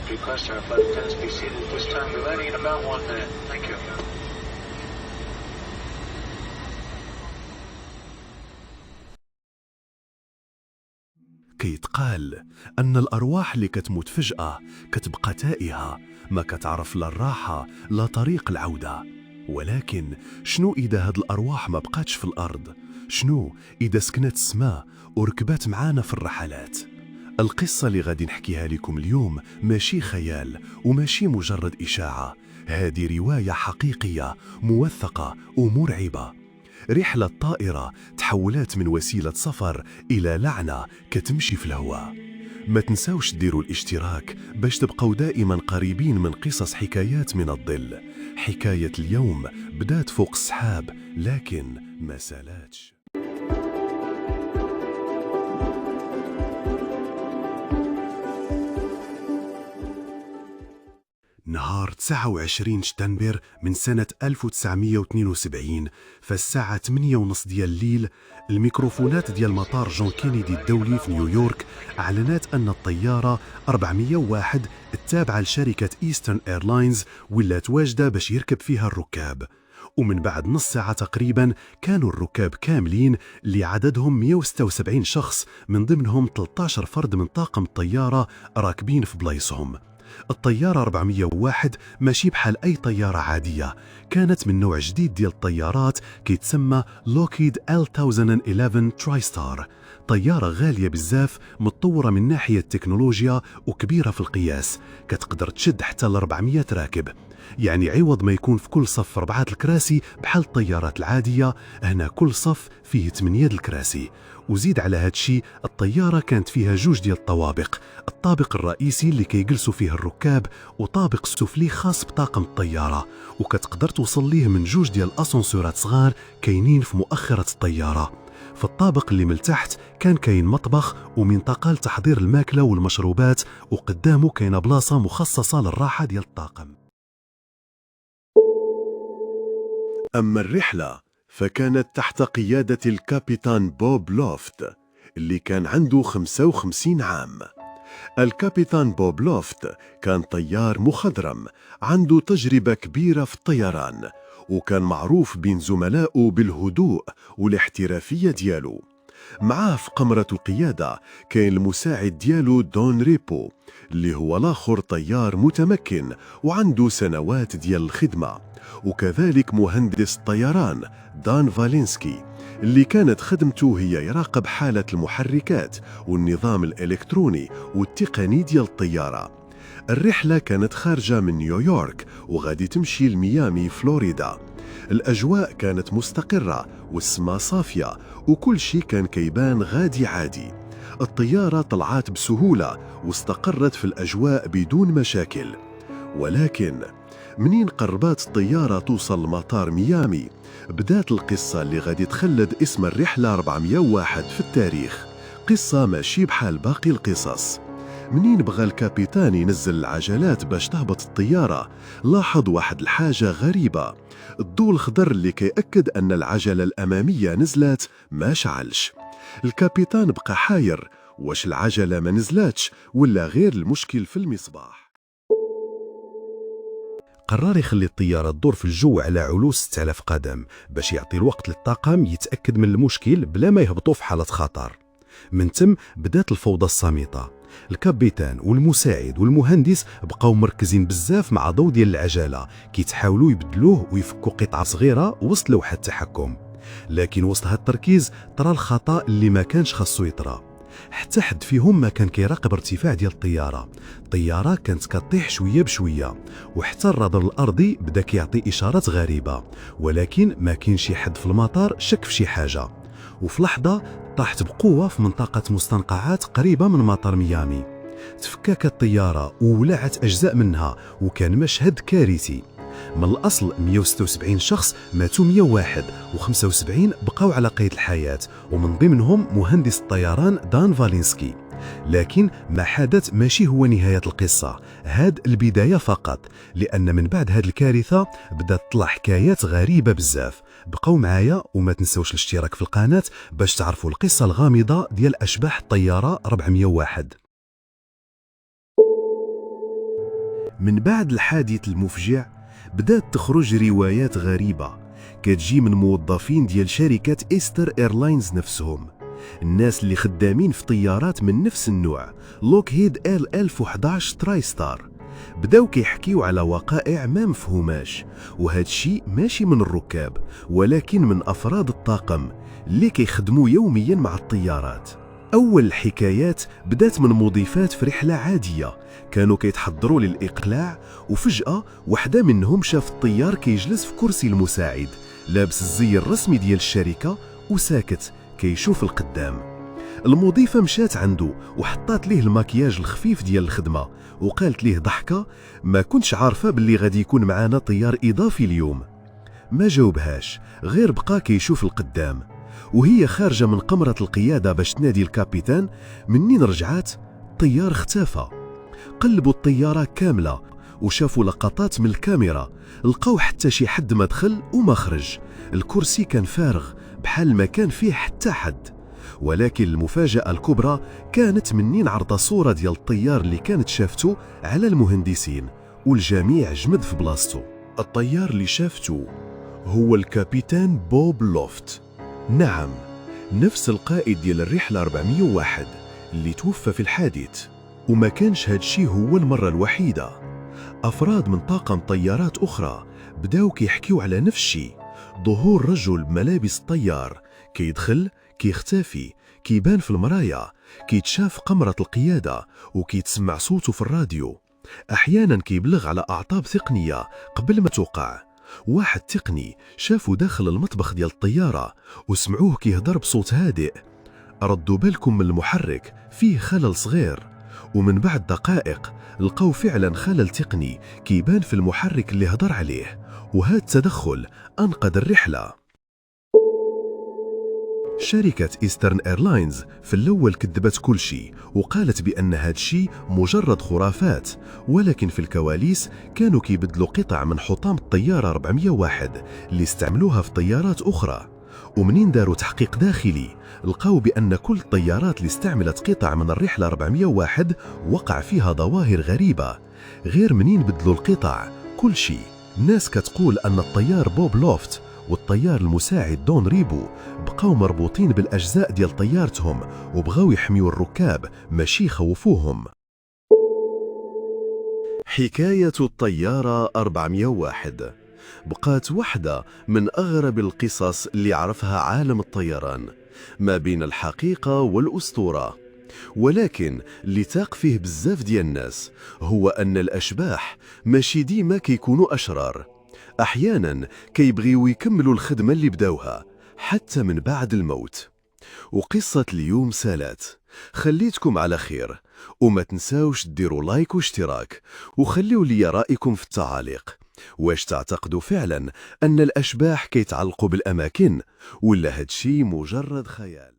request our flight attendants be seated at this time. We're landing in about 1 minute. Thank you. كيتقال أن الأرواح اللي كتموت فجأة كتبقى تائهة، ما كتعرف لا الراحة لا طريق العودة. ولكن شنو إذا هاد الأرواح ما بقاتش في الأرض؟ شنو إذا سكنت السماء وركبات معانا في الرحلات؟ القصة اللي غادي نحكيها لكم اليوم ماشي خيال وماشي مجرد إشاعة، هذه رواية حقيقية موثقة ومرعبة. رحلة طائرة تحولت من وسيلة سفر إلى لعنة كتمشي في الهواء. ما تنساوش ديروا الاشتراك باش تبقوا دائما قريبين من قصص حكايات من الظل. حكاية اليوم بدات فوق السحاب لكن ما سالاتش. نهار 29 شتنبر من سنة 1972 فالساعة 8:30 ديال الليل، الميكروفونات ديال مطار جون كينيدي الدولي في نيويورك أعلنت أن الطيارة 401 التابعة لشركة إيسترن إيرلاينز ولات واجدة باش يركب فيها الركاب. ومن بعد نص ساعة تقريبا كانوا الركاب كاملين اللي عددهم 176 شخص، من ضمنهم 13 فرد من طاقم الطيارة راكبين في بلايصهم. الطيارة 401 ماشي بحال أي طيارة عادية، كانت من نوع جديد ديال الطيارات كيتسمى لوكهيد L1011 ترايستار. طيارة غالية بزاف، متطورة من ناحية التكنولوجيا وكبيرة في القياس، كتقدر تشد حتى ل 400 راكب. يعني عوض ما يكون في كل صف 4 الكراسي بحال الطيارات العادية، هنا كل صف فيه 8 الكراسي. وزيد على هادشي الطيارة كانت فيها 2 ديال الطوابق، الطابق الرئيسي اللي كيجلسوا فيه الركاب وطابق سفلي خاص بطاقم الطيارة، وكتقدر توصل ليه من 2 ديال الأسانسورات صغار كاينين في مؤخرة الطيارة. في الطابق اللي من تحت كان كاين مطبخ ومنطقة لتحضير الماكلة والمشروبات، وقدامه كاينه بلاصة مخصصة للراحة ديال الطاقم. أما الرحلة فكانت تحت قيادة الكابيتان بوب لوفت اللي كان عنده 55 عام. الكابيتان بوب لوفت كان طيار مخضرم عنده تجربة كبيرة في الطيران، وكان معروف بين زملائه بالهدوء والاحترافية ديالو. معاه في قمرة القيادة كان المساعد ديالو دون ريبو اللي هو الآخر طيار متمكن وعنده سنوات ديال الخدمة، وكذلك مهندس طيران دان فالينسكي اللي كانت خدمته هي يراقب حالة المحركات والنظام الإلكتروني والتقني ديال الطيارة. الرحلة كانت خارجة من نيويورك وغادي تمشي لميامي فلوريدا. الأجواء كانت مستقرة والسماء صافية وكل شيء كان كيبان غادي عادي. الطيارة طلعت بسهولة واستقرت في الأجواء بدون مشاكل. ولكن منين قربت الطيارة توصل لمطار ميامي بدات القصة اللي غادي تخلد اسم الرحلة 401 في التاريخ. قصة ماشي بحال باقي القصص. منين بغى الكابيتان ينزل العجلات باش تهبط الطيارة لاحظ واحد الحاجة غريبة، الضوء الخضر اللي كيأكد أن العجلة الأمامية نزلت ما شعلش. الكابيتان بقى حاير، واش العجلة ما نزلتش ولا غير المشكل في المصباح؟ قرر يخلي الطيارة تدور في الجو على علو 6000 قدم باش يعطي الوقت للطاقم يتأكد من المشكل بلا ما يهبطوا في حالة خطر. من تم بدات الفوضى الصامتة. الكابيتان والمساعد والمهندس بقاو مركزين بزاف مع ضوء ديال العجلة كيتحاولوا يبدلوه ويفكوا قطعة صغيرة وسط لوحة التحكم. لكن وسط هاد التركيز طرا الخطأ اللي ما كانش خاصو يطرا. حتى حد فيهم ما كان كيراقب ارتفاع ديال الطيارة كانت كطيح شوية بشوية، وحتى الرادار الأرضي بدا كيعطي إشارات غريبة، ولكن ما كاين شي حد في المطار شك في شي حاجة. وفي لحظة طاحت بقوة في منطقة مستنقعات قريبة من مطار ميامي. تفككت الطيارة وولعت أجزاء منها، وكان مشهد كارثي. من الأصل 176 شخص ماتوا 101 و75 بقاو على قيد الحياة، ومن ضمنهم مهندس الطيران دان فالينسكي. لكن ما حدث ماشي هو نهاية القصة، هاد البداية فقط، لأن من بعد هاد الكارثة بدات تطلع حكايات غريبة بزاف. بقاو معايا وما تنسوش الاشتراك في القناة باش تعرفوا القصة الغامضة ديال أشباح الطيارة 401. من بعد الحادث المفجع بدات تخرج روايات غريبة كتجي من موظفين ديال شركة إيستر إيرلاينز نفسهم، الناس اللي خدامين في طيارات من نفس النوع لوكهيد ال 1011 تراي ستار. بداو كيحكيو على وقائع ما مفهوماش، وهذا الشيء ماشي من الركاب ولكن من أفراد الطاقم اللي كيخدموا يوميا مع الطيارات. أول الحكايات بدات من مضيفات في رحلة عادية كانوا كيتحضروا للإقلاع، وفجأة وحدة منهم شاف الطيار كيجلس في كرسي المساعد لابس الزي الرسمي ديال الشركة وساكت كيشوف القدام. المضيفة مشات عنده وحطات ليه الماكياج الخفيف ديال الخدمة وقالت ليه ضحكة: ما كنتش عارفة باللي غادي يكون معانا طيار إضافي اليوم. ما جاوبهاش، غير بقى كيشوف القدام. وهي خارجة من قمرة القيادة باش تنادي الكابيتان، منين رجعات الطيار اختفى. قلبوا الطيارة كاملة وشافوا لقطات من الكاميرا، لقاو حتى شي حد ما دخل وما خرج، الكرسي كان فارغ بحال ما كان فيه حتى حد. ولكن المفاجأة الكبرى كانت منين عرض صورة ديال الطيار اللي كانت شافته على المهندسين، والجميع جمد في بلاصتو. الطيار اللي شافته هو الكابيتان بوب لوفت، نعم نفس القائد ديال الرحلة 401 اللي توفى في الحادث. وما كانش هادشي هو المرة الوحيدة، أفراد من طاقم طيارات أخرى بداو كيحكيو على نفس الشي، ظهور رجل بملابس الطيار كيدخل كيختفي، كيبان في المرايا، كيتشاف قمرة القيادة وكيتسمع صوته في الراديو، أحيانا كيبلغ على أعطاب ثقنية قبل ما توقع. واحد تقني شافوا داخل المطبخ ديال الطيارة وسمعوه كيهضر بصوت هادئ. ردوا بالكم من المحرك فيه خلل صغير، ومن بعد دقائق لقوا فعلا خلل تقني كيبان في المحرك اللي هضر عليه، وهذا التدخل أنقذ الرحلة. شركة إيسترن إيرلاينز في الأول كذبت كل شيء وقالت بأن هاد شيء مجرد خرافات، ولكن في الكواليس كانوا كيبدلوا قطع من حطام الطيارة 401 اللي استعملوها في طيارات أخرى. ومنين داروا تحقيق داخلي لقاو بأن كل الطيارات اللي استعملت قطع من الرحلة 401 وقع فيها ظواهر غريبة. غير منين بدلوا القطع كل شيء، ناس كتقول أن الطيار بوب لوفت والطيار المساعد دون ريبو بقاو مربوطين بالأجزاء ديال طيارتهم وبغاو يحميوا الركاب ماشي يخوفوهم. حكاية الطيارة 401 بقات واحدة من أغرب القصص اللي عرفها عالم الطيران، ما بين الحقيقة والأسطورة. ولكن اللي تاق فيه بزاف ديال الناس هو أن الأشباح ماشي ديما كيكونوا أشرار، أحيانا كيبغيو يكملوا الخدمة اللي بداوها حتى من بعد الموت. وقصة اليوم سالات، خليتكم على خير، وما تنساوش ديروا لايك واشتراك، وخليوا لي رأيكم في التعاليق. واش تعتقدوا فعلا أن الأشباح كيتعلقوا بالأماكن، ولا هادشي مجرد خيال؟